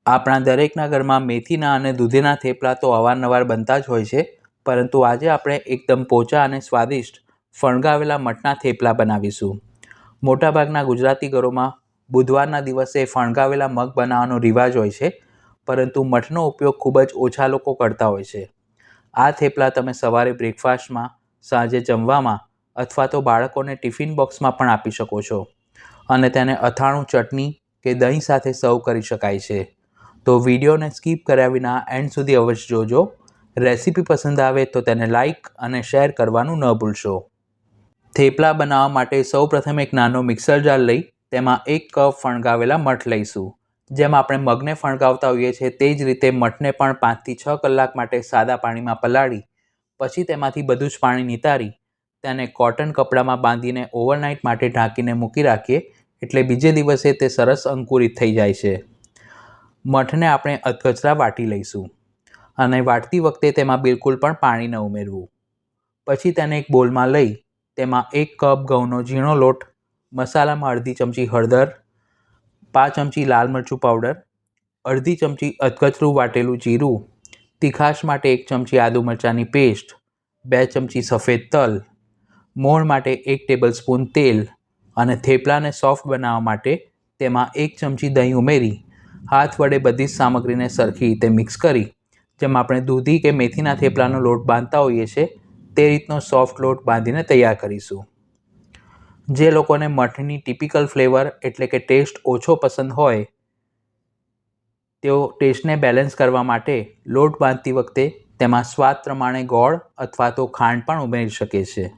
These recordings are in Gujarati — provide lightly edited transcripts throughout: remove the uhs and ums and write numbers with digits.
આપણા દરેકના ઘરમાં મેથીના અને દૂધીના થેપલા તો અવારનવાર બનતા જ હોય છે, પરંતુ આજે આપણે એકદમ પોચા અને સ્વાદિષ્ટ ફણગાવેલા મઠના થેપલા બનાવીશું. મોટાભાગના ગુજરાતી ઘરોમાં બુધવારના દિવસે ફણગાવેલા મગ બનાવવાનો રિવાજ હોય છે, પરંતુ મઠનો ઉપયોગ ખૂબ જ ઓછા લોકો કરતા હોય છે. આ થેપલા તમે સવારે બ્રેકફાસ્ટમાં, સાંજે જમવામાં અથવા તો બાળકોને ટિફિન બોક્સમાં પણ આપી શકો છો અને તેને અથાણું, ચટણી કે દહીં સાથે સર્વ કરી શકાય છે. તો વિડીયોને સ્કીપ કર્યા વિના એન્ડ સુધી અવશ્ય જોજો. રેસીપી પસંદ આવે તો તેને લાઇક અને શેર કરવાનું ન ભૂલશો. થેપલા બનાવવા માટે સૌપ્રથમ એક નાનો મિક્સર જાર લઈ તેમાં 1 કપ ફણગાવેલા મઠ લઈશું. જેમ આપણે મગને ફણગાવતા હોઈએ છીએ તે જ રીતે મઠને પણ 5 થી 6 કલાક માટે સાદા પાણીમાં પલાળી પછી તેમાંથી બધું જ પાણી નિતારી તેને કોટન કપડામાં બાંધીને ઓવરનાઇટ માટે ઢાંકીને મૂકી રાખીએ, એટલે બીજે દિવસે તે સરસ અંકુરિત થઈ જાય છે. મઠને આપણે અધકચરા વાટી લઈશું અને વાટતી વખતે તેમાં બિલકુલ પણ પાણી ન ઉમેરવું. પછી તેને એક બોલમાં લઈ તેમાં 1 કપ ઘઉંનો ઝીણો લોટ, મસાલામાં અડધી ચમચી હળદર, 5 ચમચી લાલ મરચું પાવડર, અડધી ચમચી અધકચરું વાટેલું જીરું, તીખાશ માટે 1 ચમચી આદુ મરચાંની પેસ્ટ, 2 ચમચી સફેદ તલ, મોણ માટે 1 ટેબલસ્પૂન તેલ અને થેપલાને સોફ્ટ બનાવવા માટે તેમાં 1 ચમચી દહીં ઉમેરી હાથ વડે બધી જ સામગ્રીને સરખી રીતે મિક્સ કરી જેમ આપણે દૂધી કે મેથીના થેપલાનો લોટ બાંધતા હોઈએ છીએ તે રીતનો સોફ્ટ લોટ બાંધીને તૈયાર કરીશું. જે લોકોને મઠની ટિપિકલ ફ્લેવર એટલે કે ટેસ્ટ ઓછો પસંદ હોય તેઓ ટેસ્ટને બેલેન્સ કરવા માટે લોટ બાંધતી વખતે તેમાં સ્વાદ પ્રમાણે ગોળ અથવા તો ખાંડ પણ ઉમેરી શકે છે.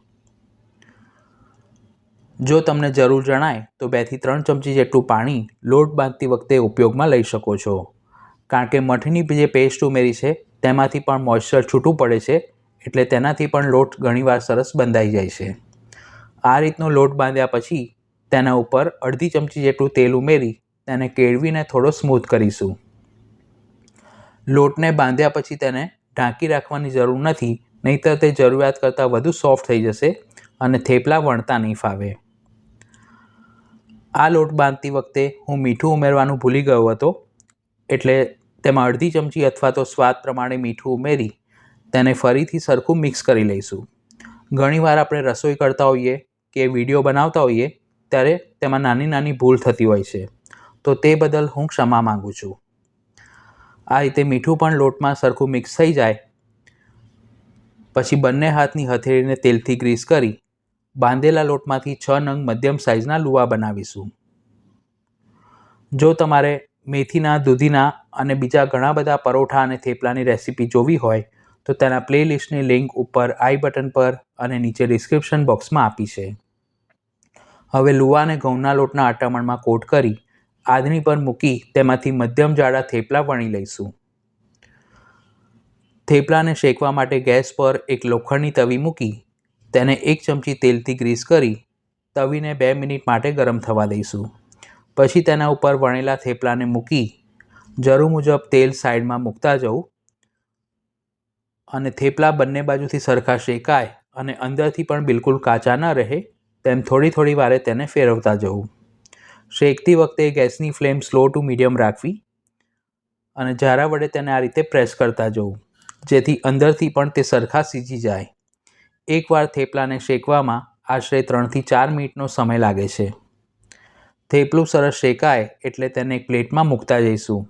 જો તમને જરૂર જણાય તો 2 થી 3 ચમચી જેટલું પાણી લોટ બાંધતી વખતે ઉપયોગમાં લઈ શકો છો, કારણ કે મઠની જે પેસ્ટ ઉમેરી છે તેમાંથી પણ મોઇશ્ચર છૂટું પડે છે, એટલે તેનાથી પણ લોટ ઘણીવાર સરસ બંધાઈ જાય છે. આ રીતનો લોટ બાંધ્યા પછી તેના ઉપર અડધી ચમચી જેટલું તેલ ઉમેરી તેને કેળવીને થોડો સ્મૂથ કરીશું. લોટને બાંધ્યા પછી તેને ઢાંકી રાખવાની જરૂર નથી, નહીંતર તે જરૂરિયાત કરતાં વધુ સોફ્ટ થઈ જશે અને થેપલા વણતા નહીં ફાવે. આ લોટ બાંધતી વખતે હું મીઠું ઉમેરવાનું ભૂલી ગયો હતો, એટલે તેમાં અડધી ચમચી અથવા તો સ્વાદ પ્રમાણે મીઠું ઉમેરી તેને ફરીથી સરખું મિક્સ કરી લઈશું. ઘણીવાર આપણે રસોઈ કરતા હોઈએ કે વિડીયો બનાવતા હોઈએ ત્યારે તેમાં નાની નાની ભૂલ થતી હોય છે, તો તે બદલ હું ક્ષમા માગું છું. આ રીતે મીઠું પણ લોટમાં સરખું મિક્સ થઈ જાય પછી બંને હાથની હથેળીને તેલથી ગ્રીસ કરી બાંધેલા લોટમાંથી 6 નંગ મધ્યમ સાઇઝના લુવા બનાવીશું. જો તમારે મેથીના, દૂધીના અને બીજા ઘણા બધા પરોઠા અને થેપલાની રેસીપી જોવી હોય તો તેના પ્લેલિસ્ટની લિંક ઉપર આઈ બટન પર અને નીચે ડિસ્ક્રિપ્શન બોક્સમાં આપી છે. હવે લુવાને ઘઉંના લોટના અટામણમાં કોટ કરી આધણી પર મૂકી તેમાંથી મધ્યમ જાડા થેપલા વણી લઈશું. થેપલાને શેકવા માટે ગેસ પર એક લોખંડની તવી મૂકી તેને 1 ચમચી તેલથી ગ્રીસ કરી તવીને 2 મિનિટ માટે ગરમ થવા દઈશું. પછી તેના ઉપર વણેલા થેપલાને મૂકી જરૂર મુજબ તેલ સાઈડમાં મૂકતા જવું અને થેપલા બંને બાજુથી સરખા શેકાય અને અંદરથી પણ બિલકુલ કાચા ન રહે તેમ થોડી વારે તેને ફેરવતા જવું. શેકતી વખતે ગેસની ફ્લેમ સ્લો ટુ મીડિયમ રાખવી અને જારા વડે તેને આ રીતે પ્રેસ કરતા જવું, જેથી અંદરથી પણ તે સરખા સીજી જાય. એકવાર થેપલાને શેકવામાં આશરે 3 થી 4 મિનિટનો સમય લાગે છે. થેપલું સરસ શેકાય એટલે તેને એક પ્લેટમાં મૂકતા જઈશું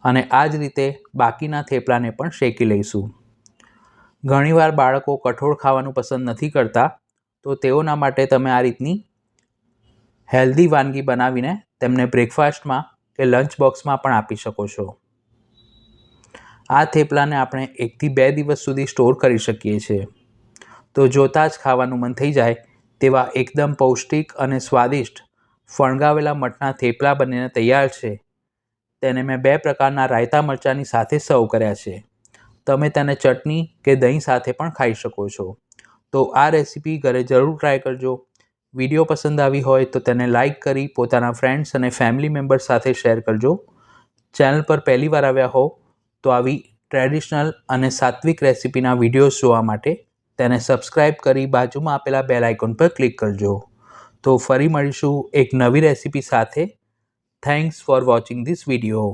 અને આ જ રીતે બાકીના થેપલાને પણ શેકી લઈશું. ઘણીવાર બાળકો કઠોળ ખાવાનું પસંદ નથી કરતા, તો તેઓના માટે તમે આ રીતની હેલ્ધી વાનગી બનાવીને તેમને બ્રેકફાસ્ટમાં કે લંચ બોક્સમાં પણ આપી શકો છો. આ થેપલાને આપણે 1 થી 2 દિવસ સુધી સ્ટોર કરી શકીએ છીએ. તો જોતાં જ ખાવાનું મન થઈ જાય તેવા એકદમ પૌષ્ટિક અને સ્વાદિષ્ટ ફણગાવેલા મઠના થેપલા બનીને તૈયાર છે. તેને મેં 2 પ્રકારના રાયતા મરચાંની સાથે સર્વ કર્યા છે. તમે તેને ચટણી કે દહીં સાથે પણ ખાઈ શકો છો. તો આ રેસીપી ઘરે જરૂર ટ્રાય કરજો. વિડીયો પસંદ આવી હોય તો તેને લાઇક કરી પોતાના ફ્રેન્ડ્સ અને ફેમિલી મેમ્બર્સ સાથે શેર કરજો. ચેનલ પર પહેલી વાર આવ્યા હો તો આવી ટ્રેડિશનલ અને સાત્વિક રેસીપીના વિડીયોઝ જોવા માટે તેને સબસ્ક્રાઈબ કરી બાજુમાં આપેલા બેલ આઇકોન પર ક્લિક કરજો. તો ફરી મળીશું એક નવી રેસીપી સાથે. Thanks for watching this video.